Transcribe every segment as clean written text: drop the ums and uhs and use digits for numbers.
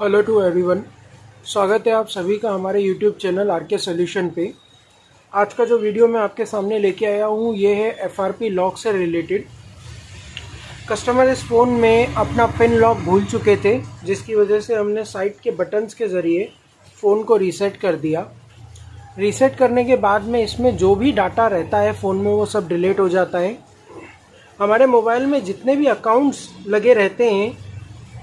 Hello to everyone. स्वागत है आप सभी का हमारे यूट्यूब चैनल आर के सोल्यूशन पे। आज का जो वीडियो मैं आपके सामने लेके आया हूँ ये है एफआरपी लॉक से रिलेटेड। कस्टमर इस फ़ोन में अपना पिन लॉक भूल चुके थे, जिसकी वजह से हमने साइड के बटन्स के ज़रिए फ़ोन को रीसेट कर दिया। रीसेट करने के बाद में इसमें जो भी डाटा रहता है फ़ोन में वो सब डिलीट हो जाता है। हमारे मोबाइल में जितने भी अकाउंट्स लगे रहते हैं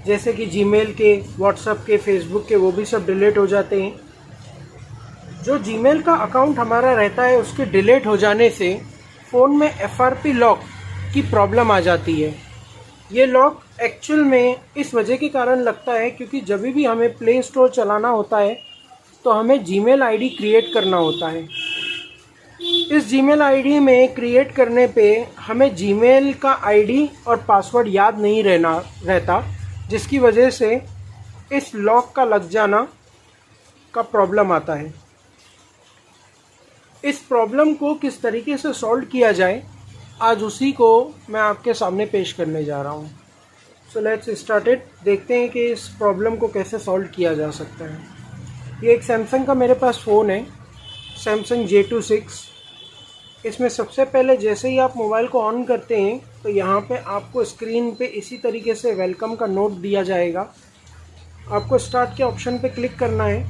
जैसे कि जीमेल के, व्हाट्सएप के, फेसबुक के, वो भी सब डिलीट हो जाते हैं। जो जीमेल का अकाउंट हमारा रहता है उसके डिलीट हो जाने से फ़ोन में एफआरपी लॉक की प्रॉब्लम आ जाती है। ये लॉक एक्चुअल में इस वजह के कारण लगता है क्योंकि जब भी हमें प्ले स्टोर चलाना होता है तो हमें जीमेल आईडी क्रिएट करना होता है। इस जीमेल आईडी में क्रिएट करने पे हमें जीमेल का आईडी और पासवर्ड याद नहीं रहता, जिसकी वजह से इस लॉक का लग जाना का प्रॉब्लम आता है। इस प्रॉब्लम को किस तरीके से सॉल्व किया जाए, आज उसी को मैं आपके सामने पेश करने जा रहा हूँ। So let's started. देखते हैं कि इस प्रॉब्लम को कैसे सॉल्व किया जा सकता है। ये एक सैमसंग का मेरे पास फ़ोन है, सैमसंग J26। इसमें सबसे पहले जैसे ही आप मोबाइल को ऑन करते हैं तो यहाँ पे आपको स्क्रीन पे इसी तरीके से वेलकम का नोट दिया जाएगा। आपको स्टार्ट के ऑप्शन पे क्लिक करना है।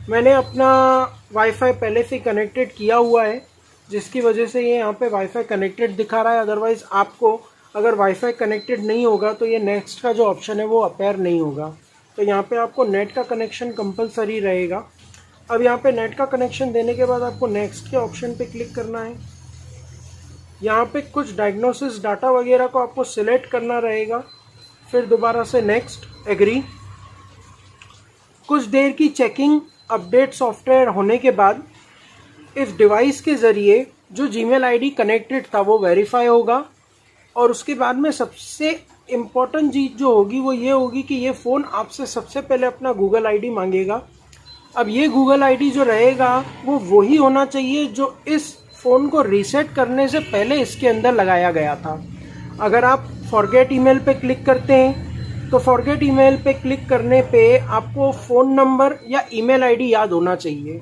मैंने अपना वाईफाई पहले से कनेक्टेड किया हुआ है, जिसकी वजह से ये यहाँ पे वाईफाई कनेक्टेड दिखा रहा है। अदरवाइज़ आपको अगर वाईफाई कनेक्टेड नहीं होगा तो ये नेक्स्ट का जो ऑप्शन है वो अपेयर नहीं होगा। तो यहाँ पर आपको नेट का कनेक्शन कंपलसरी रहेगा। अब यहाँ पे नेट का कनेक्शन देने के बाद आपको नेक्स्ट के ऑप्शन पे क्लिक करना है। यहाँ पे कुछ डायग्नोसिस डाटा वगैरह को आपको सिलेक्ट करना रहेगा। फिर दोबारा से नेक्स्ट, एग्री। कुछ देर की चेकिंग अपडेट सॉफ्टवेयर होने के बाद इस डिवाइस के ज़रिए जो जीमेल आईडी कनेक्टेड था वो वेरीफाई होगा। और उसके बाद में सबसे इम्पोर्टेंट चीज़ जो होगी वो ये होगी कि ये फ़ोन आपसे सबसे पहले अपना गूगल आईडी मांगेगा। अब ये गूगल आईडी जो रहेगा वो वही होना चाहिए जो इस फ़ोन को रीसेट करने से पहले इसके अंदर लगाया गया था। अगर आप फॉरगेट ईमेल पे क्लिक करते हैं तो फॉरगेट ईमेल पे क्लिक करने पे आपको फ़ोन नंबर या ईमेल आईडी याद होना चाहिए।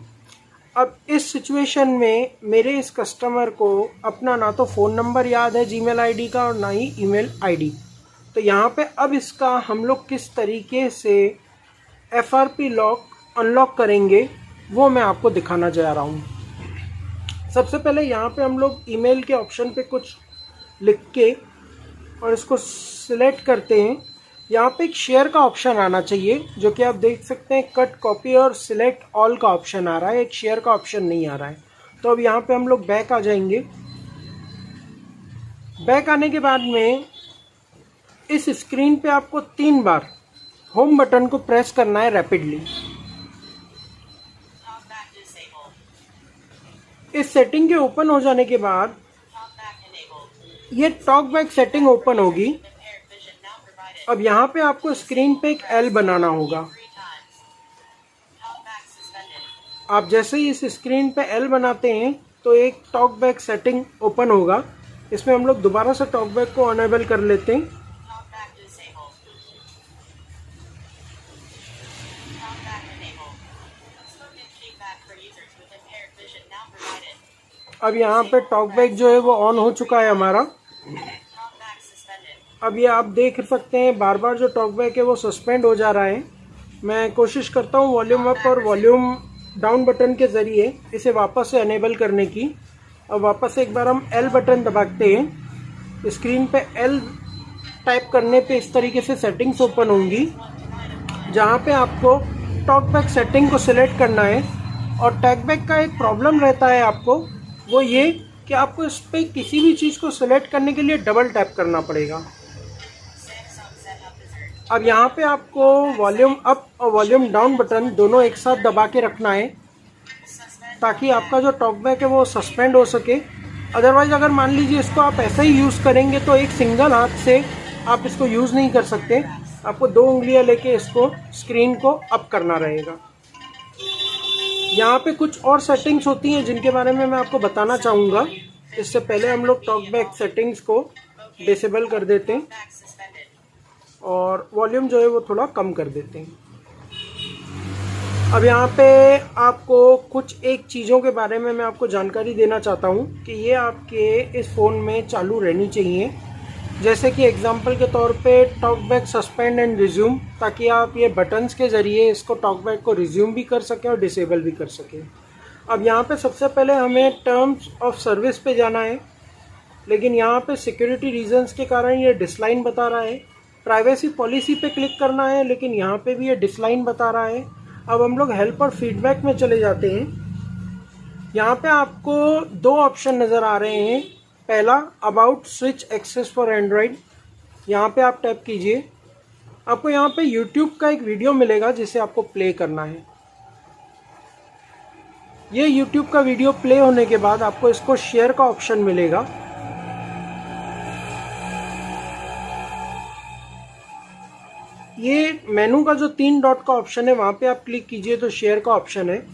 अब इस सिचुएशन में मेरे इस कस्टमर को अपना ना तो फ़ोन नंबर याद है जीमेल आईडी का और ना ही ईमेल आईडी। तो यहाँ पे अब इसका हम लोग किस तरीके से एफआरपी लॉक अनलॉक करेंगे वो मैं आपको दिखाना चाह रहा हूँ। सबसे पहले यहाँ पे हम लोग ईमेल के ऑप्शन पे कुछ लिख के और इसको सिलेक्ट करते हैं। यहाँ पे एक शेयर का ऑप्शन आना चाहिए, जो कि आप देख सकते हैं कट, कॉपी और सिलेक्ट ऑल का ऑप्शन आ रहा है, एक शेयर का ऑप्शन नहीं आ रहा है। तो अब यहाँ पे हम लोग बैक आ जाएंगे। बैक आने के बाद में इस स्क्रीन पे आपको 3 बार होम बटन को प्रेस करना है रैपिडली। इस सेटिंग के ओपन हो जाने के बाद ये टॉक बैक सेटिंग ओपन होगी। अब यहाँ पे आपको स्क्रीन पे एक एल बनाना होगा। आप जैसे ही इस स्क्रीन पे एल बनाते हैं तो एक टॉक बैक सेटिंग ओपन होगा। इसमें हम लोग दोबारा से टॉक बैक को अनेबल कर लेते हैं। अब यहाँ पे टॉक बैक जो है वो ऑन हो चुका है हमारा। अब ये आप देख सकते हैं बार बार जो टॉक बैक है वो सस्पेंड हो जा रहा है। मैं कोशिश करता हूँ वॉल्यूम अप और वॉल्यूम डाउन बटन के ज़रिए इसे वापस से अनेबल करने की। अब वापस से एक बार हम एल बटन दबाते हैं। स्क्रीन पे एल टाइप करने पे इस तरीके से सेटिंग्स ओपन होंगी, जहाँ पे आपको टॉक बैक सेटिंग को सिलेक्ट करना है। और टॉक बैक का एक प्रॉब्लम रहता है आपको, वो ये कि आपको इस पर किसी भी चीज़ को सिलेक्ट करने के लिए डबल टैप करना पड़ेगा। अब यहाँ पे आपको वॉल्यूम अप और वॉल्यूम डाउन बटन दोनों एक साथ दबा के रखना है, ताकि आपका जो टॉक बैक है वो सस्पेंड हो सके। अदरवाइज़ अगर मान लीजिए इसको आप ऐसे ही यूज़ करेंगे तो एक सिंगल हाथ से आप इसको यूज़ नहीं कर सकते। आपको 2 उंगलियाँ लेके इसको स्क्रीन को अप करना रहेगा। यहाँ पे कुछ और सेटिंग्स होती हैं जिनके बारे में मैं आपको बताना चाहूँगा। इससे पहले हम लोग टॉक बैक सेटिंग्स को डिसेबल कर देते हैं और वॉल्यूम जो है वो थोड़ा कम कर देते हैं। अब यहाँ पे आपको कुछ एक चीज़ों के बारे में मैं आपको जानकारी देना चाहता हूँ कि ये आपके इस फ़ोन में चालू रहनी चाहिए। जैसे कि एग्जांपल के तौर पे टॉकबैक सस्पेंड एंड रिज्यूम, ताकि आप ये बटन्स के ज़रिए इसको टॉकबैक को रिज्यूम भी कर सकें और डिसेबल भी कर सकें। अब यहाँ पे सबसे पहले हमें टर्म्स ऑफ सर्विस पे जाना है, लेकिन यहाँ पे सिक्योरिटी रीजंस के कारण ये डिसलाइन बता रहा है। प्राइवेसी पॉलिसी पे क्लिक करना है, लेकिन यहाँ पे भी ये डिसलाइन बता रहा है। अब हम लोग हेल्प और फीडबैक में चले जाते हैं। यहाँ पे आपको दो ऑप्शन नज़र आ रहे हैं। पहला, about switch access for Android, यहाँ पे आप टैप कीजिए। आपको यहाँ पे यूट्यूब का एक वीडियो मिलेगा जिसे आपको प्ले करना है। ये यूट्यूब का वीडियो प्ले होने के बाद आपको इसको शेयर का ऑप्शन मिलेगा। ये मेनू का जो 3 डॉट का ऑप्शन है वहाँ पे आप क्लिक कीजिए तो शेयर का ऑप्शन है।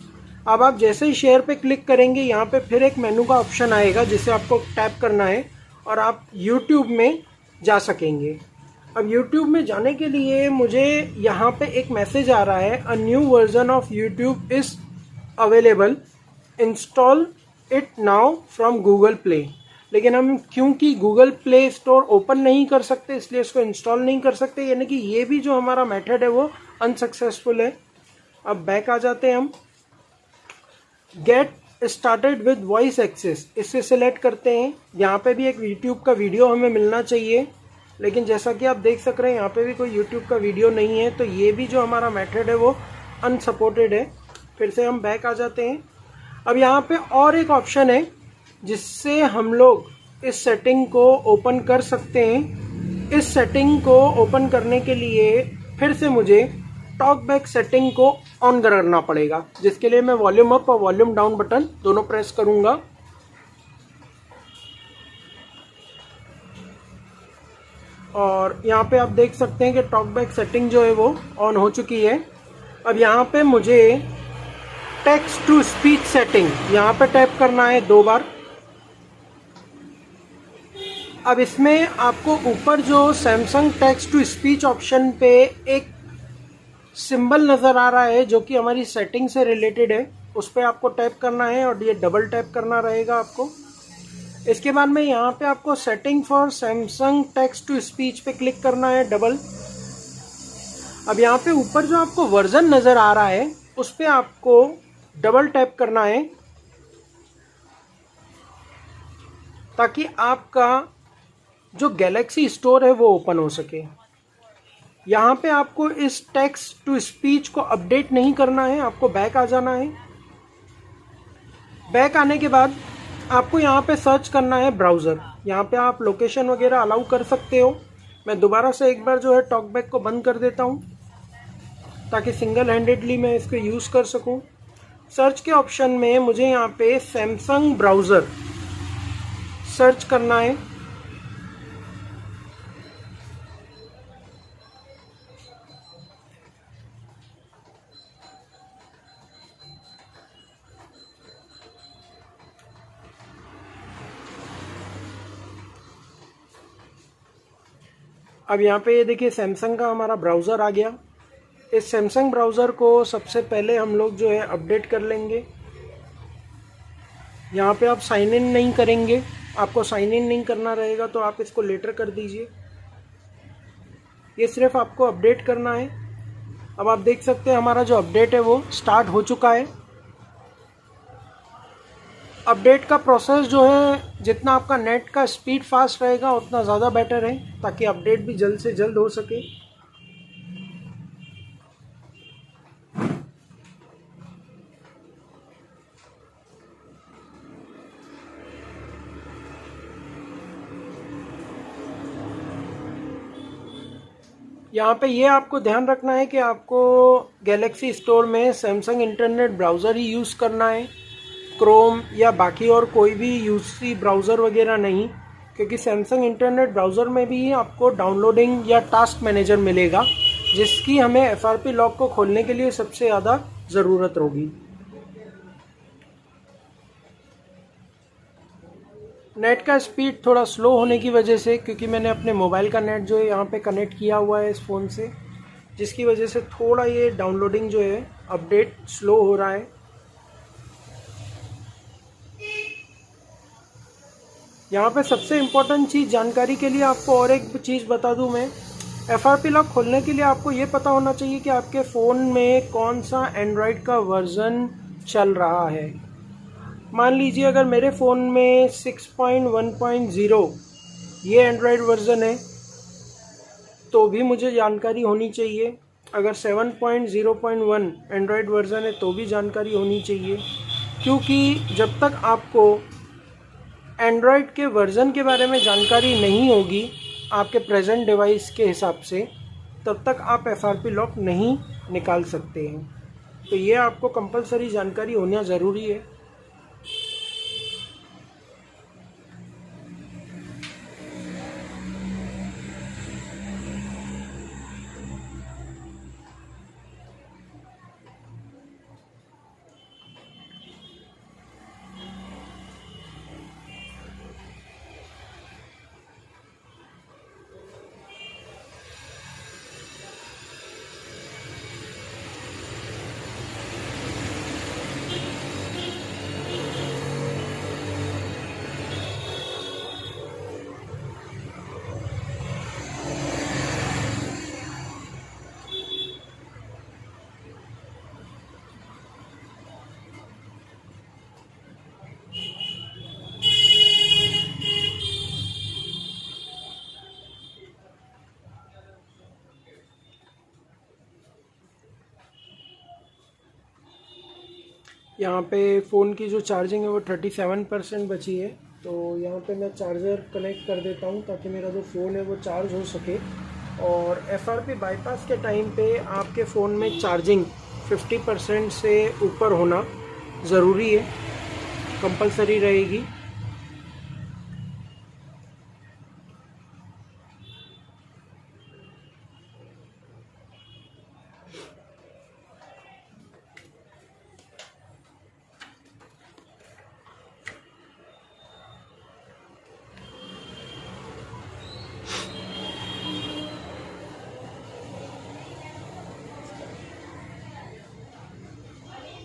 अब आप जैसे ही शेयर पे क्लिक करेंगे यहाँ पे फिर एक मेनू का ऑप्शन आएगा जिसे आपको टैप करना है और आप YouTube में जा सकेंगे। अब YouTube में जाने के लिए मुझे यहाँ पे एक मैसेज आ रहा है, a new version of YouTube is available, install it now from Google play. लेकिन हम क्योंकि गूगल प्ले स्टोर ओपन नहीं कर सकते इसलिए इसको इंस्टॉल नहीं कर सकते, यानी कि ये भी जो हमारा मेथड है वो अनसक्सेसफुल है। अब बैक आ जाते हैं हम। Get started with voice access, इससे सिलेक्ट करते हैं। यहाँ पे भी एक यूट्यूब का वीडियो हमें मिलना चाहिए, लेकिन जैसा कि आप देख सक रहे हैं यहाँ पे भी कोई यूट्यूब का वीडियो नहीं है, तो ये भी जो हमारा मेथड है वो अनसपोर्टेड है। फिर से हम बैक आ जाते हैं। अब यहाँ पे और एक ऑप्शन है जिससे हम लोग इस सेटिंग को ओपन कर सकते हैं। इस सेटिंग को ओपन करने के लिए फिर से मुझे टॉकबैक सेटिंग को ऑन करना पड़ेगा, जिसके लिए मैं वॉल्यूम अप और वॉल्यूम डाउन बटन दोनों प्रेस करूंगा। और यहाँ पे आप देख सकते हैं कि टॉकबैक सेटिंग जो है वो ऑन हो चुकी है। अब यहाँ पे मुझे टेक्स्ट टू स्पीच सेटिंग यहाँ पे टैप करना है 2 बार। अब इसमें आपको ऊपर जो Samsung text to speech option पे एक सिंबल नज़र आ रहा है जो कि हमारी सेटिंग से रिलेटेड है, उस पर आपको टैप करना है और ये डबल टैप करना रहेगा आपको। इसके बाद में यहाँ पे आपको setting for Samsung text to speech पे क्लिक करना है डबल। अब यहाँ पे ऊपर जो आपको वर्जन नज़र आ रहा है उस पर आपको डबल टैप करना है ताकि आपका जो गैलेक्सी स्टोर है वो ओपन हो सके। यहाँ पे आपको इस टेक्स्ट टू स्पीच को अपडेट नहीं करना है, आपको बैक आ जाना है। बैक आने के बाद आपको यहाँ पे सर्च करना है ब्राउज़र। यहाँ पे आप लोकेशन वगैरह अलाउ कर सकते हो। मैं दोबारा से एक बार जो है टॉकबैक को बंद कर देता हूँ ताकि सिंगल हैंडेडली मैं इसको यूज़ कर सकूँ। सर्च के ऑप्शन में मुझे यहाँ पे सैमसंग ब्राउज़र सर्च करना है। अब यहाँ पे ये देखिए सैमसंग का हमारा ब्राउज़र आ गया। इस सैमसंग ब्राउज़र को सबसे पहले हम लोग जो है अपडेट कर लेंगे। यहाँ पे आप साइन इन नहीं करेंगे, आपको साइन इन नहीं करना रहेगा तो आप इसको लेटर कर दीजिए। ये सिर्फ आपको अपडेट करना है। अब आप देख सकते हैं हमारा जो अपडेट है वो स्टार्ट हो चुका है। अपडेट का प्रोसेस जो है, जितना आपका नेट का स्पीड फास्ट रहेगा उतना ज़्यादा बेटर है ताकि अपडेट भी जल्द से जल्द हो सके। यहाँ पे ये आपको ध्यान रखना है कि आपको गैलेक्सी स्टोर में सैमसंग इंटरनेट ब्राउज़र ही यूज़ करना है, क्रोम या बाकी और कोई भी यूसी ब्राउज़र वगैरह नहीं, क्योंकि सैमसंग इंटरनेट ब्राउज़र में भी आपको डाउनलोडिंग या टास्क मैनेजर मिलेगा जिसकी हमें FRP लॉक को खोलने के लिए सबसे ज़्यादा ज़रूरत होगी। नेट का स्पीड थोड़ा स्लो होने की वजह से, क्योंकि मैंने अपने मोबाइल का नेट जो है यहाँ पे कनेक्ट किया हुआ है इस फ़ोन से, जिसकी वजह से थोड़ा ये डाउनलोडिंग जो है अपडेट स्लो हो रहा है। यहाँ पे सबसे इम्पोर्टेंट चीज़ जानकारी के लिए आपको और एक चीज़ बता दूँ मैं, FRP लॉक खोलने के लिए आपको ये पता होना चाहिए कि आपके फ़ोन में कौन सा एंड्रॉयड का वर्ज़न चल रहा है। मान लीजिए अगर मेरे फ़ोन में 6.1.0 ये एंड्रॉयड वर्ज़न है तो भी मुझे जानकारी होनी चाहिए। अगर 7.0.1 एंड्रॉयड वर्ज़न है तो भी जानकारी होनी चाहिए, क्योंकि जब तक आपको एंड्रॉयड के वर्ज़न के बारे में जानकारी नहीं होगी आपके प्रेजेंट डिवाइस के हिसाब से, तब तक आप FRP लॉक नहीं निकाल सकते हैं। तो ये आपको कंपलसरी जानकारी होना ज़रूरी है। यहाँ पे फ़ोन की जो चार्जिंग है वो 37% बची है, तो यहाँ पे मैं चार्जर कनेक्ट कर देता हूँ ताकि मेरा जो फ़ोन है वो चार्ज हो सके। और FRP बाईपास के टाइम पे आपके फ़ोन में चार्जिंग 50% से ऊपर होना ज़रूरी है, कंपलसरी रहेगी।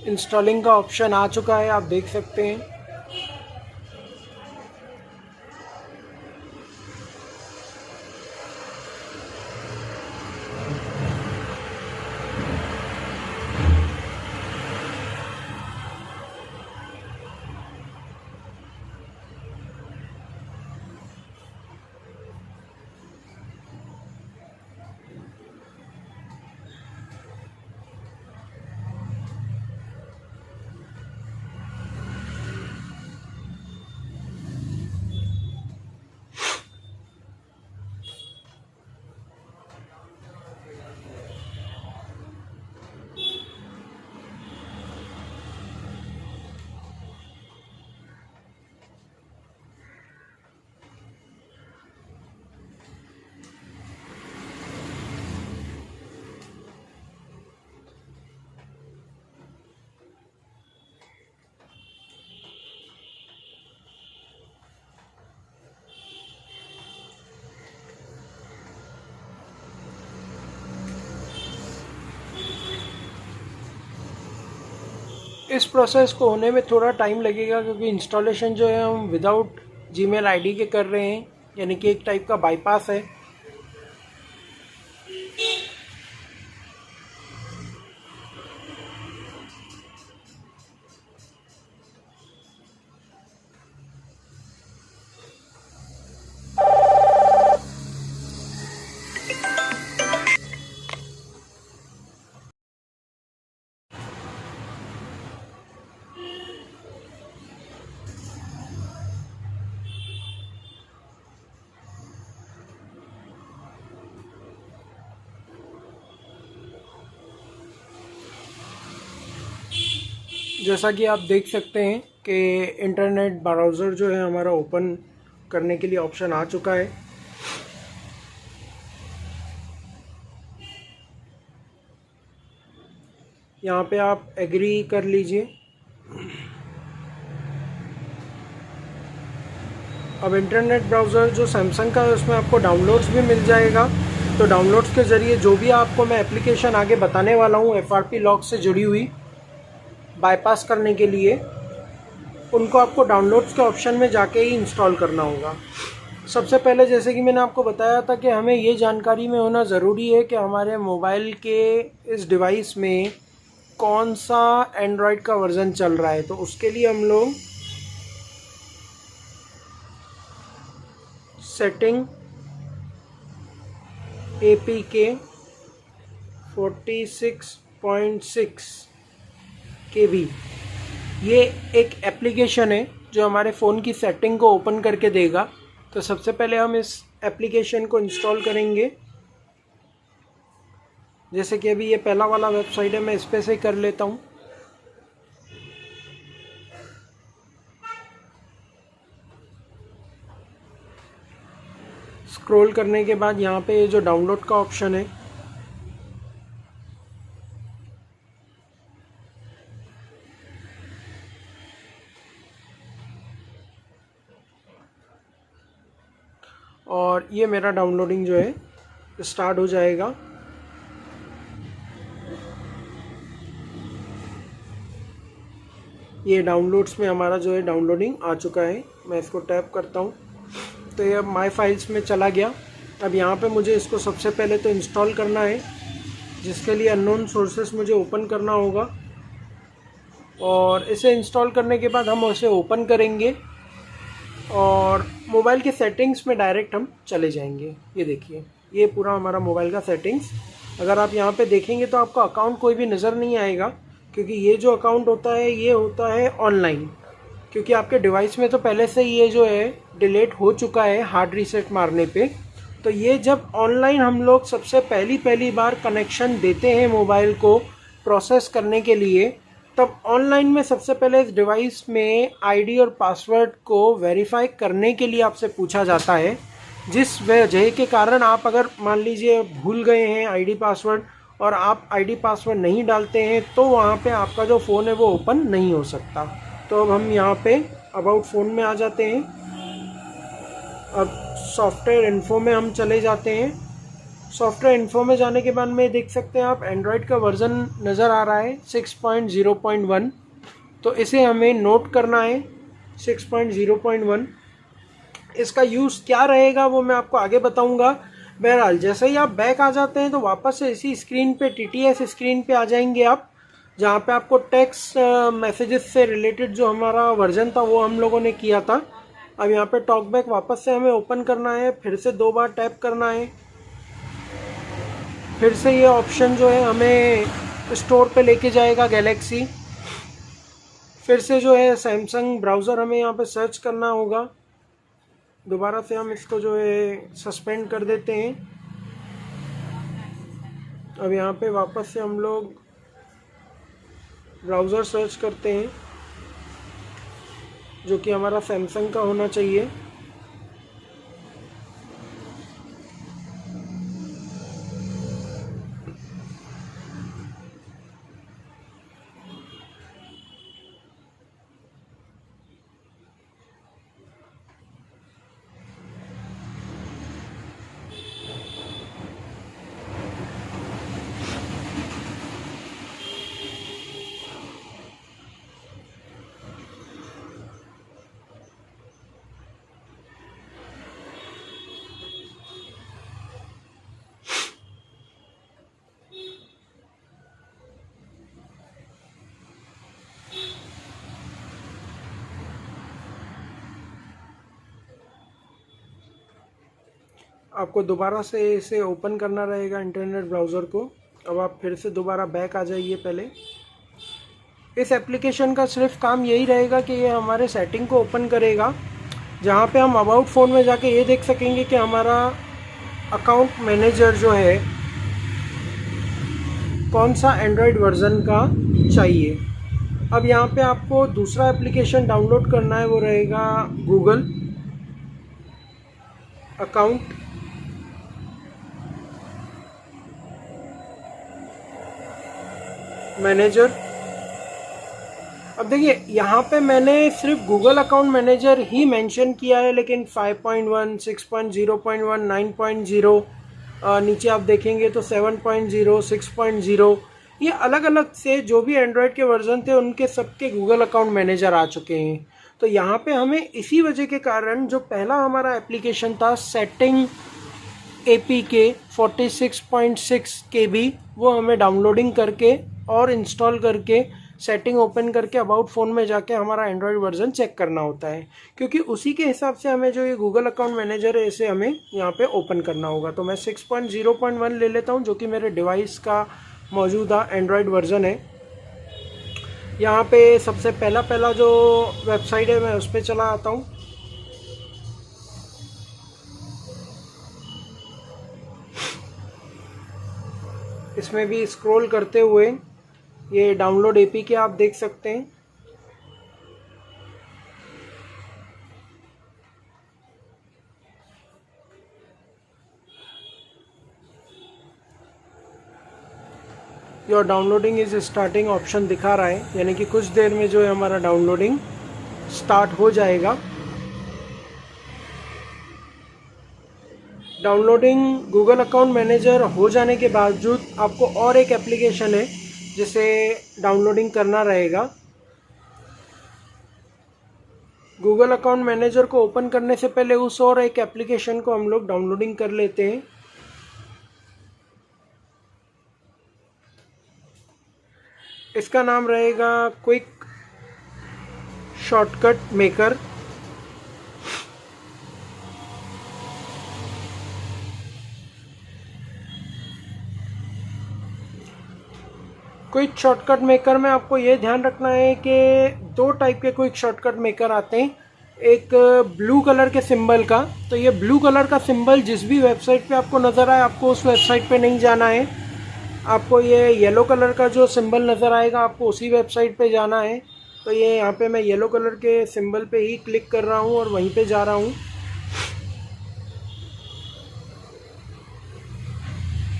इंस्टॉलिंग का ऑप्शन आ चुका है, आप देख सकते हैं। इस प्रोसेस को होने में थोड़ा टाइम लगेगा, क्योंकि इंस्टॉलेशन जो है हम विदाउट जीमेल आईडी के कर रहे हैं, यानी कि एक टाइप का बाईपास है। जैसा कि आप देख सकते हैं कि इंटरनेट ब्राउज़र जो है हमारा ओपन करने के लिए ऑप्शन आ चुका है। यहाँ पे आप एग्री कर लीजिए। अब इंटरनेट ब्राउज़र जो सैमसंग का है उसमें आपको डाउनलोड्स भी मिल जाएगा। तो डाउनलोड्स के ज़रिए जो भी आपको मैं एप्लीकेशन आगे बताने वाला हूँ FRP लॉक से जुड़ी हुई बाईपास करने के लिए, उनको आपको डाउनलोड्स के ऑप्शन में जाके ही इंस्टॉल करना होगा। सबसे पहले जैसे कि मैंने आपको बताया था कि हमें ये जानकारी में होना ज़रूरी है कि हमारे मोबाइल के इस डिवाइस में कौन सा एंड्रॉयड का वर्ज़न चल रहा है। तो उसके लिए हम लोग सेटिंग APK 46.6 KB, ये एक एप्लीकेशन है जो हमारे फ़ोन की सेटिंग को ओपन करके देगा। तो सबसे पहले हम इस एप्लीकेशन को इंस्टॉल करेंगे। जैसे कि अभी ये पहला वाला वेबसाइट है, मैं इस पे से कर लेता हूँ। स्क्रॉल करने के बाद यहाँ पे ये जो डाउनलोड का ऑप्शन है, और ये मेरा डाउनलोडिंग जो है स्टार्ट हो जाएगा। ये डाउनलोड्स में हमारा जो है डाउनलोडिंग आ चुका है। मैं इसको टैप करता हूँ तो ये अब माई फाइल्स में चला गया। अब यहाँ पे मुझे इसको सबसे पहले तो इंस्टॉल करना है, जिसके लिए अननोन सोर्सेस मुझे ओपन करना होगा। और इसे इंस्टॉल करने के बाद हम उसे ओपन करेंगे और मोबाइल के सेटिंग्स में डायरेक्ट हम चले जाएंगे। ये देखिए, ये पूरा हमारा मोबाइल का सेटिंग्स। अगर आप यहाँ पे देखेंगे तो आपका अकाउंट कोई भी नज़र नहीं आएगा, क्योंकि ये जो अकाउंट होता है ये होता है ऑनलाइन, क्योंकि आपके डिवाइस में तो पहले से ये जो है डिलीट हो चुका है हार्ड रीसेट मारने पे। तो ये जब ऑनलाइन हम लोग सबसे पहली बार कनेक्शन देते हैं मोबाइल को प्रोसेस करने के लिए, तब ऑनलाइन में सबसे पहले इस डिवाइस में आईडी और पासवर्ड को वेरीफाई करने के लिए आपसे पूछा जाता है। जिस वजह के कारण आप अगर मान लीजिए भूल गए हैं आईडी पासवर्ड और आप आईडी पासवर्ड नहीं डालते हैं, तो वहाँ पे आपका जो फ़ोन है वो ओपन नहीं हो सकता। तो अब हम यहाँ पे अबाउट फ़ोन में आ जाते हैं। अब सॉफ्टवेयर इन्फो में हम चले जाते हैं। सॉफ्टवेयर इन्फो में जाने के बाद में देख सकते हैं आप एंड्रॉयड का वर्ज़न नज़र आ रहा है 6.0.1। तो इसे हमें नोट करना है 6.0.1। इसका यूज़ क्या रहेगा वो मैं आपको आगे बताऊंगा। बहरहाल जैसे ही आप बैक आ जाते हैं तो वापस से इसी स्क्रीन पे TTS स्क्रीन पे आ जाएंगे आप, जहाँ पे आपको टेक्स्ट मैसेजेस से रिलेटेड जो हमारा वर्जन था वो हम लोगों ने किया था। अब यहाँ पे टॉकबैक वापस से हमें ओपन करना है, फिर से 2 बार टैप करना है। फिर से ये ऑप्शन जो है हमें स्टोर पे लेके जाएगा गैलेक्सी। फिर से जो है सैमसंग ब्राउज़र हमें यहाँ पे सर्च करना होगा। दोबारा से हम इसको जो है सस्पेंड कर देते हैं। अब यहाँ पे वापस से हम लोग ब्राउज़र सर्च करते हैं जो कि हमारा सैमसंग का होना चाहिए। आपको दोबारा से इसे ओपन करना रहेगा इंटरनेट ब्राउज़र को। अब आप फिर से दोबारा बैक आ जाइए। पहले इस एप्लीकेशन का सिर्फ काम यही रहेगा कि ये हमारे सेटिंग को ओपन करेगा, जहाँ पे हम अबाउट फ़ोन में जाके ये देख सकेंगे कि हमारा अकाउंट मैनेजर जो है कौन सा एंड्रॉयड वर्ज़न का चाहिए। अब यहाँ पे आपको दूसरा एप्लीकेशन डाउनलोड करना है, वो रहेगा गूगल अकाउंट मैनेजर। अब देखिए यहाँ पे मैंने सिर्फ गूगल अकाउंट मैनेजर ही मेंशन किया है, लेकिन 5.1, 6.0.1, 9.0, नीचे आप देखेंगे तो 7.0, 6.0, ये अलग अलग से जो भी एंड्रॉयड के वर्जन थे उनके सबके गूगल अकाउंट मैनेजर आ चुके हैं। तो यहाँ पे हमें इसी वजह के कारण जो पहला हमारा एप्लीकेशन था सेटिंग APK 46.6 KB, वो हमें डाउनलोडिंग करके और इंस्टॉल करके सेटिंग ओपन करके अबाउट फ़ोन में जाके हमारा एंड्रॉयड वर्जन चेक करना होता है, क्योंकि उसी के हिसाब से हमें जो ये गूगल अकाउंट मैनेजर है इसे हमें यहाँ पे ओपन करना होगा। तो मैं 6.0.1 ले लेता हूँ जो कि मेरे डिवाइस का मौजूदा एंड्रॉयड वर्जन है। यहाँ पे सबसे पहला जो वेबसाइट है मैं उस पर चला आता हूँ। इसमें भी स्क्रॉल करते हुए ये डाउनलोड APK आप देख सकते हैं। Your downloading is starting option दिखा रहा है, यानी कि कुछ देर में जो है हमारा डाउनलोडिंग स्टार्ट हो जाएगा। डाउनलोडिंग गूगल अकाउंट मैनेजर हो जाने के बावजूद आपको और एक एप्लीकेशन है जिसे डाउनलोडिंग करना रहेगा। गूगल अकाउंट मैनेजर को ओपन करने से पहले उस और एक एप्लीकेशन को हम लोग डाउनलोडिंग कर लेते हैं। इसका नाम रहेगा quick shortcut maker. Quick shortcut maker में आपको ये ध्यान रखना है कि दो टाइप के क्विक शॉर्टकट मेकर आते हैं। एक ब्लू कलर के सिंबल का, तो ये ब्लू कलर का सिंबल जिस भी वेबसाइट पे आपको नज़र आए आपको उस वेबसाइट पे नहीं जाना है। आपको ये येलो कलर का जो सिंबल नज़र आएगा आपको उसी वेबसाइट पे जाना है। तो ये यहाँ पे मैं येलो कलर के सिंबल पे ही क्लिक कर रहा हूँ और वहीं पे जा रहा हूँ।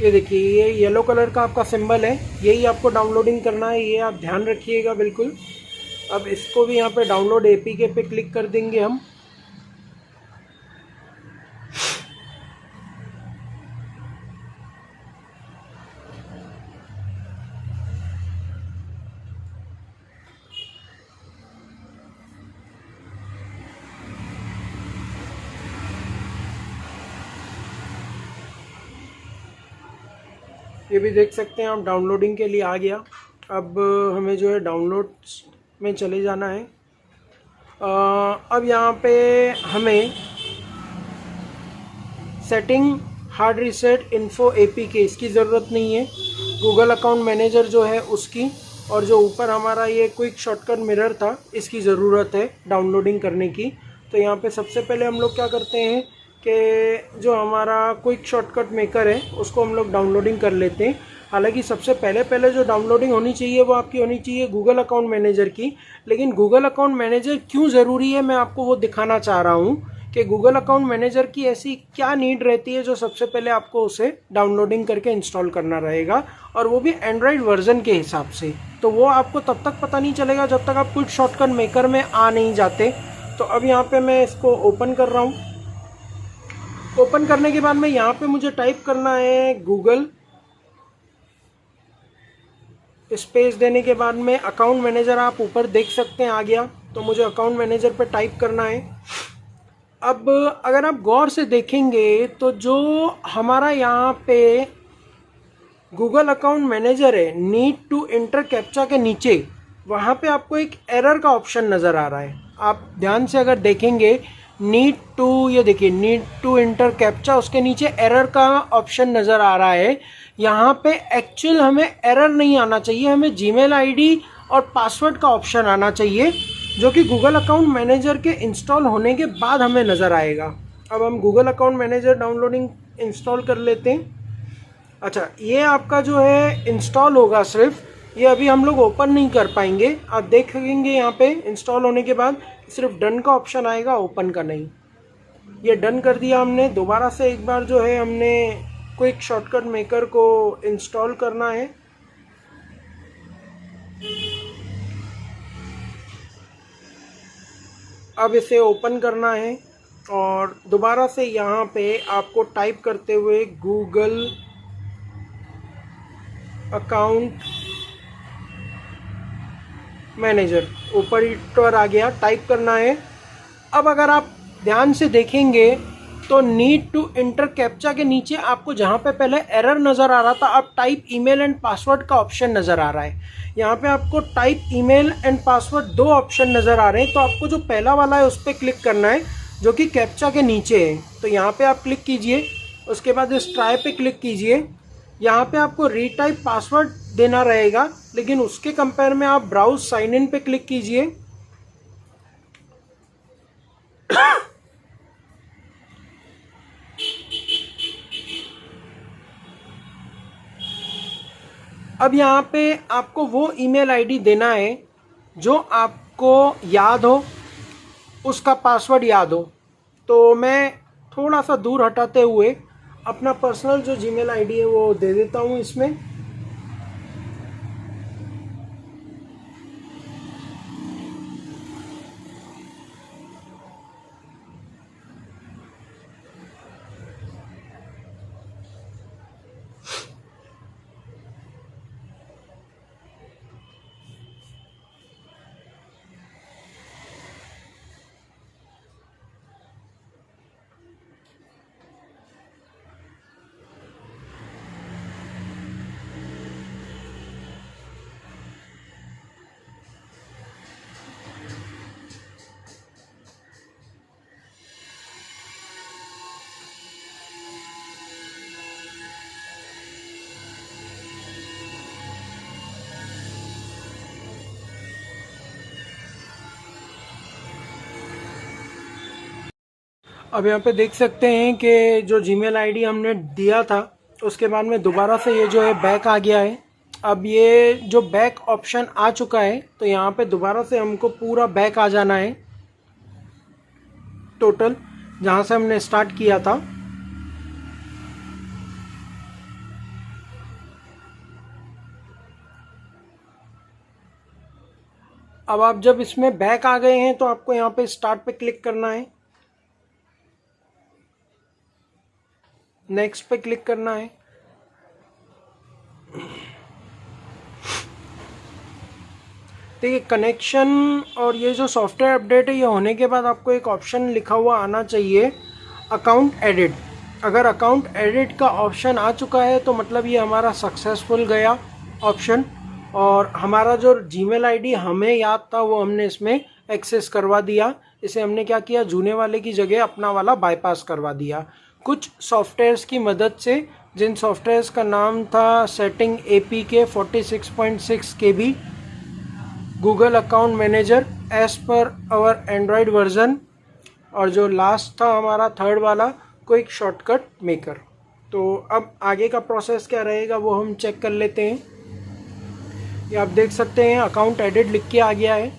ये देखिए ये येलो कलर का आपका सिंबल है, यही आपको डाउनलोडिंग करना है, ये आप ध्यान रखिएगा बिल्कुल। अब इसको भी यहाँ पे डाउनलोड APK पे क्लिक कर देंगे हम। ये भी देख सकते हैं आप डाउनलोडिंग के लिए आ गया। अब हमें जो है डाउनलोड्स में चले जाना है। अब यहाँ पे हमें setting hard reset info APK इसकी ज़रूरत नहीं है, गूगल अकाउंट मैनेजर जो है उसकी, और जो ऊपर हमारा ये क्विक शॉर्टकट मिरर था इसकी ज़रूरत है डाउनलोडिंग करने की। तो यहाँ पे सबसे पहले हम लोग क्या करते हैं कि जो हमारा क्विक शॉर्टकट मेकर है उसको हम लोग डाउनलोडिंग कर लेते हैं। हालांकि सबसे पहले जो डाउनलोडिंग होनी चाहिए वो आपकी होनी चाहिए गूगल अकाउंट मैनेजर की, लेकिन गूगल अकाउंट मैनेजर क्यों ज़रूरी है मैं आपको वो दिखाना चाह रहा हूँ कि गूगल अकाउंट मैनेजर की ऐसी क्या नीड रहती है जो सबसे पहले आपको उसे डाउनलोडिंग करके इंस्टॉल करना रहेगा, और वो भी एंड्रॉयड वर्जन के हिसाब से। तो वो आपको तब तक पता नहीं चलेगा जब तक आप क्विक शॉर्टकट मेकर में आ नहीं जाते। तो अब यहाँ पे मैं इसको ओपन कर रहा हूँ। ओपन करने के बाद में यहाँ पे मुझे टाइप करना है गूगल, स्पेस देने के बाद में अकाउंट मैनेजर आप ऊपर देख सकते हैं आ गया। तो मुझे अकाउंट मैनेजर पे टाइप करना है। अब अगर आप गौर से देखेंगे तो जो हमारा यहाँ पे गूगल अकाउंट मैनेजर है, नीड टू एंटर कैप्चा के नीचे वहाँ पे आपको एक एरर का ऑप्शन नज़र आ रहा है। आप ध्यान से अगर देखेंगे नीड टू, ये देखिए नीड टू एंटर कैप्चा, उसके नीचे एरर का ऑप्शन नज़र आ रहा है। यहाँ पे एक्चुअल हमें एरर नहीं आना चाहिए, हमें जीमेल ID और पासवर्ड का ऑप्शन आना चाहिए जो कि गूगल अकाउंट मैनेजर के इंस्टॉल होने के बाद हमें नज़र आएगा। अब हम Google account manager downloading install कर लेते हैं। अच्छा, ये आपका जो है इंस्टॉल होगा, सिर्फ ये अभी हम लोग ओपन नहीं कर पाएंगे। आप देखेंगे यहाँ पे इंस्टॉल होने के बाद सिर्फ डन का ऑप्शन आएगा, ओपन का नहीं। ये डन कर दिया हमने। दोबारा से एक बार जो है हमने क्विक शॉर्टकट मेकर को इंस्टॉल करना है। अब इसे ओपन करना है और दोबारा से यहाँ पे आपको टाइप करते हुए गूगल अकाउंट मैनेजर ऊपर ही पर आ गया, टाइप करना है। अब अगर आप ध्यान से देखेंगे तो नीड टू इंटर कैप्चा के नीचे आपको जहाँ पे पहले एरर नज़र आ रहा था, अब टाइप ईमेल एंड पासवर्ड का ऑप्शन नज़र आ रहा है। यहाँ पे आपको type email and password 2 option नज़र आ रहे हैं। तो आपको जो पहला वाला है उस पर क्लिक करना है जो कि कैप्चा के नीचे है। तो यहाँ पे आप क्लिक कीजिए, उसके बाद इस ट्राई पे क्लिक कीजिए। यहाँ पे आपको रीटाइप पासवर्ड देना रहेगा, लेकिन उसके कंपेयर में आप ब्राउज साइन इन पे क्लिक कीजिए। अब यहाँ पे आपको वो ईमेल आईडी देना है जो आपको याद हो, उसका पासवर्ड याद हो। तो मैं थोड़ा सा दूर हटाते हुए अपना पर्सनल जो जीमेल आईडी है वो दे देता हूँ इसमें। अब यहाँ पे देख सकते हैं कि जो जीमेल आईडी हमने दिया था उसके बाद में दोबारा से ये जो है बैक आ गया है। अब ये जो बैक ऑप्शन आ चुका है तो यहाँ पे दोबारा से हमको पूरा बैक आ जाना है, टोटल जहाँ से हमने स्टार्ट किया था। अब आप जब इसमें बैक आ गए हैं तो आपको यहाँ पे स्टार्ट पे क्लिक करना है, नेक्स्ट पे क्लिक करना है। देखिए कनेक्शन और ये जो सॉफ्टवेयर अपडेट है ये होने के बाद आपको एक ऑप्शन लिखा हुआ आना चाहिए अकाउंट एडिट। अगर अकाउंट एडिट का ऑप्शन आ चुका है तो मतलब ये हमारा सक्सेसफुल गया ऑप्शन, और हमारा जो जीमेल आईडी हमें याद था वो हमने इसमें एक्सेस करवा दिया। इसे हमने क्या किया, जूने वाले की जगह अपना वाला बाईपास करवा दिया कुछ सॉफ्टवेयर्स की मदद से, जिन सॉफ्टवेयर्स का नाम था setting APK 46.6 KB, Google account manager as per our Android version, और जो लास्ट था हमारा थर्ड वाला क्विक शॉर्टकट मेकर। तो अब आगे का प्रोसेस क्या रहेगा वो हम चेक कर लेते हैं। ये आप देख सकते हैं अकाउंट एडिट लिख के आ गया है।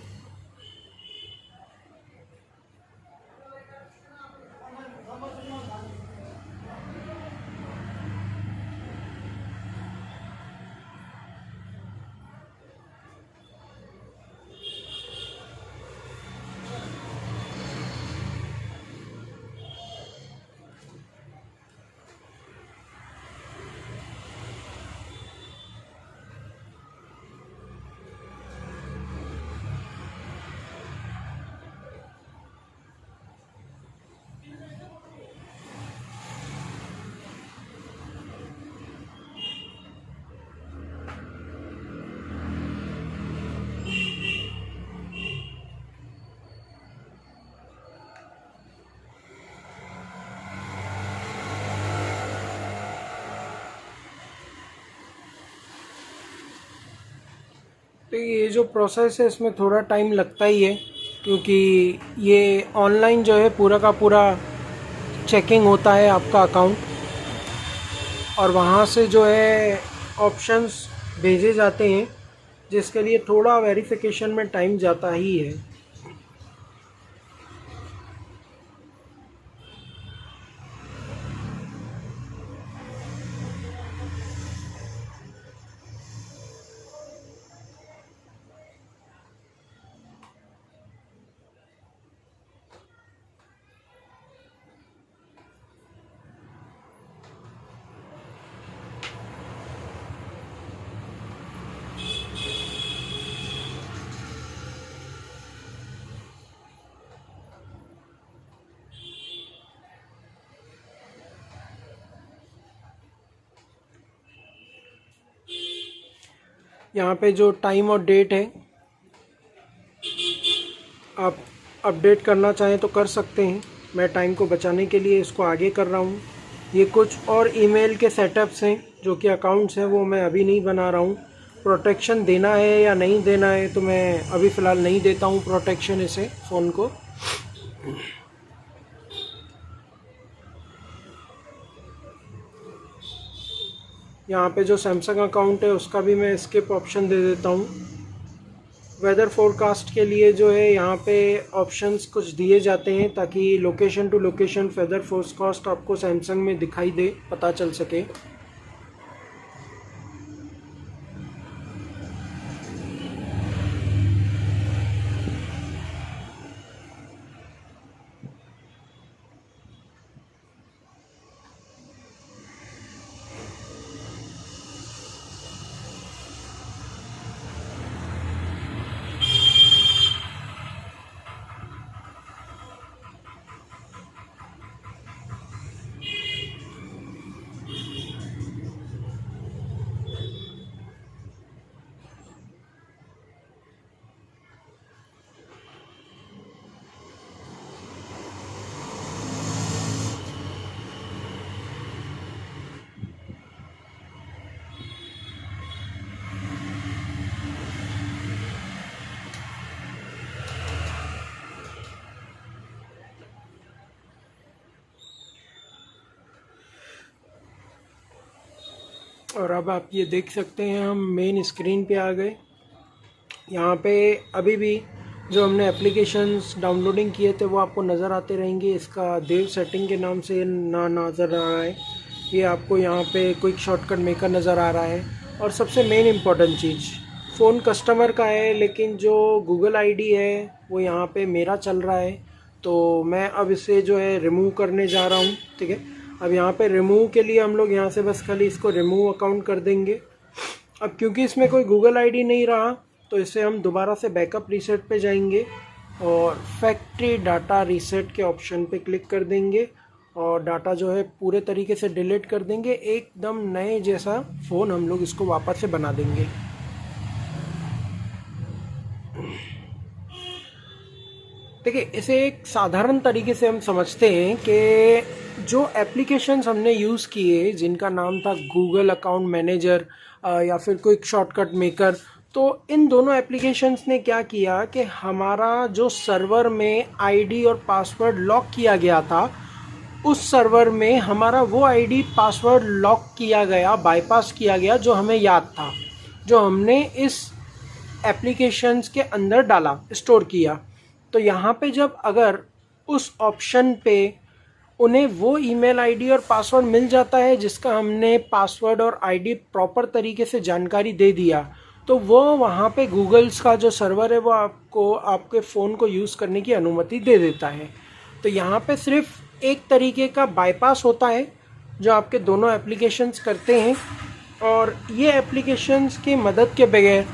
तो ये जो प्रोसेस है इसमें थोड़ा टाइम लगता ही है, क्योंकि ये ऑनलाइन जो है पूरा का पूरा चेकिंग होता है आपका अकाउंट, और वहाँ से जो है ऑप्शंस भेजे जाते हैं जिसके लिए थोड़ा वेरिफिकेशन में टाइम जाता ही है। यहाँ पे जो टाइम और डेट है आप अपडेट करना चाहें तो कर सकते हैं। मैं टाइम को बचाने के लिए इसको आगे कर रहा हूँ। ये कुछ और ईमेल के सेटअप्स हैं जो कि अकाउंट्स हैं, वो मैं अभी नहीं बना रहा हूँ। प्रोटेक्शन देना है या नहीं देना है तो मैं अभी फ़िलहाल नहीं देता हूँ प्रोटेक्शन इसे फ़ोन को। यहाँ पे जो सैमसंग अकाउंट है उसका भी मैं स्किप ऑप्शन दे देता हूँ। वेदर फोरकास्ट के लिए जो है यहाँ पे ऑप्शंस कुछ दिए जाते हैं ताकि location to location weather forecast आपको सैमसंग में दिखाई दे, पता चल सके। और अब आप ये देख सकते हैं हम मेन स्क्रीन पे आ गए। यहाँ पे अभी भी जो हमने एप्लीकेशंस डाउनलोडिंग किए थे वो आपको नज़र आते रहेंगे। इसका देव सेटिंग के नाम से ना नज़र आ रहा है, ये आपको यहाँ पे क्विक शॉर्टकट मेकर नज़र आ रहा है। और सबसे मेन इम्पॉर्टेंट चीज़, फ़ोन कस्टमर का है लेकिन जो गूगल आईडी है वो यहाँ पे मेरा चल रहा है, तो मैं अब इसे जो है रिमूव करने जा रहा हूँ। ठीक है, अब यहाँ पे रिमूव के लिए हम लोग यहाँ से बस खाली इसको रिमूव अकाउंट कर देंगे। अब क्योंकि इसमें कोई गूगल आईडी नहीं रहा तो इसे हम दोबारा से बैकअप रीसेट पे जाएंगे और फैक्ट्री डाटा रीसेट के ऑप्शन पे क्लिक कर देंगे और डाटा जो है पूरे तरीके से डिलीट कर देंगे। एकदम नए जैसा फ़ोन हम लोग इसको वापस से बना देंगे। देखिए, इसे एक साधारण तरीके से हम समझते हैं कि जो एप्लीकेशंस हमने यूज़ किए जिनका नाम था गूगल अकाउंट मैनेजर या फिर क्विक शॉर्टकट मेकर, तो इन दोनों एप्लीकेशंस ने क्या किया कि हमारा जो सर्वर में आईडी और पासवर्ड लॉक किया गया था, उस सर्वर में हमारा वो आईडी पासवर्ड लॉक किया गया, बाईपास किया गया जो हमें याद था, जो हमने इस एप्लीकेशंस के अंदर डाला, स्टोर किया। तो यहाँ पे जब अगर उस ऑप्शन पे उन्हें वो ईमेल आईडी और पासवर्ड मिल जाता है जिसका हमने पासवर्ड और आईडी प्रॉपर तरीके से जानकारी दे दिया, तो वो वहाँ पे गूगल्स का जो सर्वर है वो आपको आपके फ़ोन को यूज़ करने की अनुमति दे देता है। तो यहाँ पे सिर्फ एक तरीके का बाईपास होता है जो आपके दोनों एप्लीकेशंस करते हैं, और ये एप्लीकेशंस की मदद के बगैर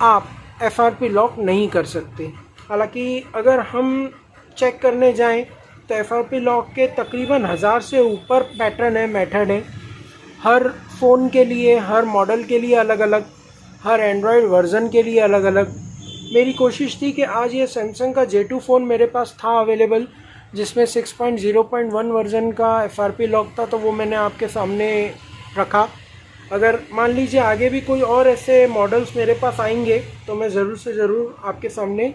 आप FRP लॉक नहीं कर सकते। हालांकि अगर हम चेक करने जाएं तो FRP लॉक के तकरीबन 1000 से ऊपर पैटर्न है, मेथड है। हर फ़ोन के लिए, हर मॉडल के लिए अलग अलग, हर एंड्रॉयड वर्ज़न के लिए अलग अलग। मेरी कोशिश थी कि आज ये सैमसंग का J2 फ़ोन मेरे पास था अवेलेबल जिसमें 6.0.1 वर्ज़न का FRP लॉक था, तो वो मैंने आपके सामने रखा। अगर मान लीजिए आगे भी कोई और ऐसे मॉडल्स मेरे पास आएंगे तो मैं ज़रूर से ज़रूर आपके सामने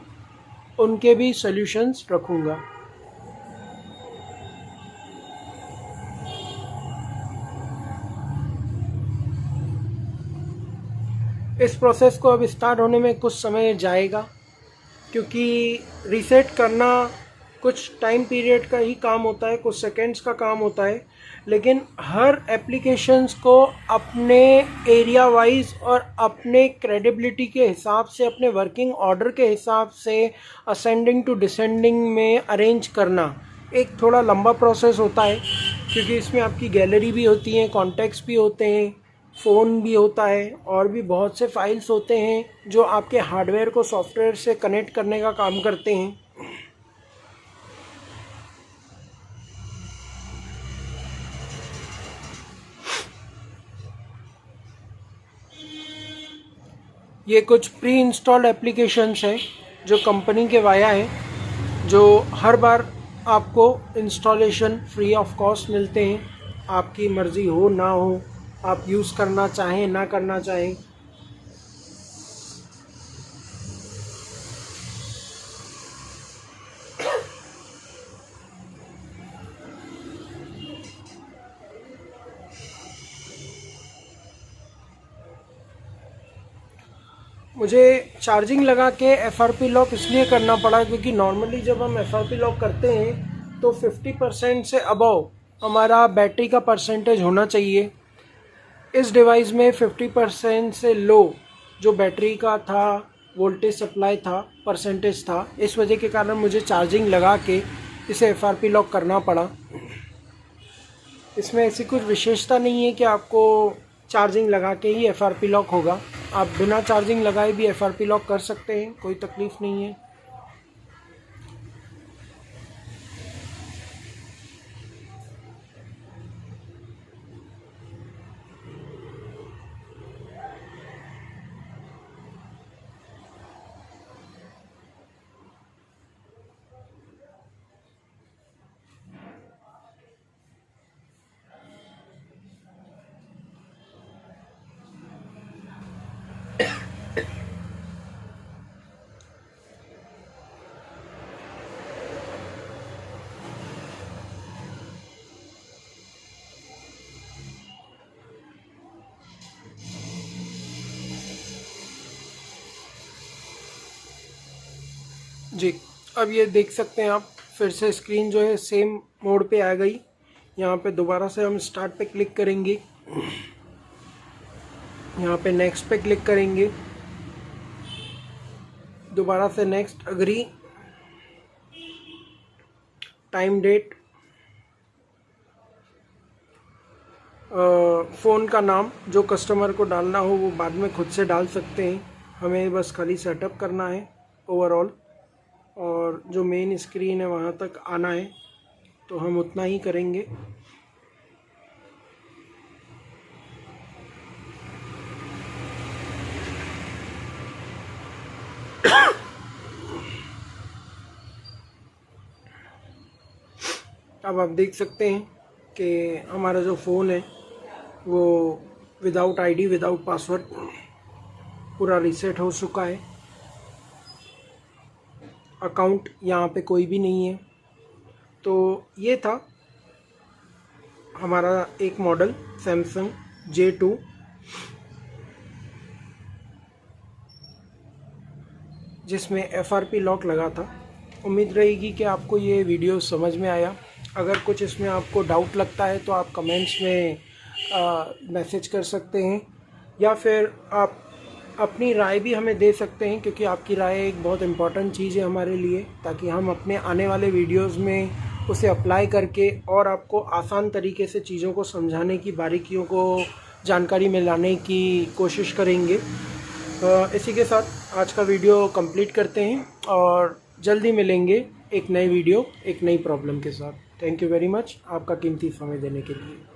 उनके भी सॉल्यूशंस रखूँगा। इस प्रोसेस को अब स्टार्ट होने में कुछ समय जाएगा क्योंकि रीसेट करना कुछ टाइम पीरियड का ही काम होता है, कुछ सेकंड्स का काम होता है, लेकिन हर एप्लीकेशंस को अपने एरिया वाइज और अपने क्रेडिबिलिटी के हिसाब से, अपने वर्किंग ऑर्डर के हिसाब से असेंडिंग टू डिसेंडिंग में अरेंज करना एक थोड़ा लंबा प्रोसेस होता है क्योंकि इसमें आपकी गैलरी भी होती है, कॉन्टैक्ट्स भी होते हैं, फ़ोन भी होता है और भी बहुत से फाइल्स होते हैं जो आपके हार्डवेयर को सॉफ्टवेयर से कनेक्ट करने का काम करते हैं। ये कुछ प्री इंस्टॉल्ड एप्लीकेशंस हैं जो कंपनी के वाया हैं, जो हर बार आपको इंस्टॉलेशन फ्री ऑफ कॉस्ट मिलते हैं। आपकी मर्ज़ी हो ना हो, आप यूज़ करना चाहें ना करना चाहें। मुझे चार्जिंग लगा के FRP लॉक इसलिए करना पड़ा क्योंकि नॉर्मली जब हम FRP लॉक करते हैं तो 50% से अबव हमारा बैटरी का परसेंटेज होना चाहिए। इस डिवाइस में 50% से लो जो बैटरी का था, वोल्टेज सप्लाई था, परसेंटेज था। इस वजह के कारण मुझे चार्जिंग लगा के इसे FRP लॉक करना पड़ा। इसमें ऐसी कुछ विशेषता नहीं है कि आपको चार्जिंग लगा के ही FRP लॉक होगा। आप बिना चार्जिंग लगाए भी FRP लॉक कर सकते हैं, कोई तकलीफ़ नहीं है। जी, अब ये देख सकते हैं आप, फिर से स्क्रीन जो है सेम मोड पे आ गई। यहाँ पे दोबारा से हम स्टार्ट पे क्लिक करेंगे, यहाँ पे नेक्स्ट पे क्लिक करेंगे, दोबारा से next, agree, time date, phone का नाम जो कस्टमर को डालना हो वो बाद में खुद से डाल सकते हैं, हमें बस खाली सेटअप करना है ओवरऑल। और जो मेन स्क्रीन है वहाँ तक आना है तो हम उतना ही करेंगे। अब आप देख सकते हैं कि हमारा जो फ़ोन है वो विदाउट आईडी, विदाउट पासवर्ड पूरा रीसेट हो चुका है। अकाउंट यहाँ पे कोई भी नहीं है। तो ये था हमारा एक मॉडल सैमसंग J2 जिसमें FRP लॉक लगा था। उम्मीद रहेगी कि आपको ये वीडियो समझ में आया। अगर कुछ इसमें आपको डाउट लगता है तो आप कमेंट्स में मैसेज कर सकते हैं, या फिर आप अपनी राय भी हमें दे सकते हैं, क्योंकि आपकी राय एक बहुत इम्पॉर्टेंट चीज़ है हमारे लिए, ताकि हम अपने आने वाले वीडियोस में उसे अप्लाई करके और आपको आसान तरीके से चीज़ों को समझाने की, बारीकियों को जानकारी में लाने की कोशिश करेंगे। इसी के साथ आज का वीडियो कंप्लीट करते हैं और जल्दी मिलेंगे एक नई वीडियो, एक नई प्रॉब्लम के साथ। थैंक यू वेरी मच आपका कीमती समय देने के लिए।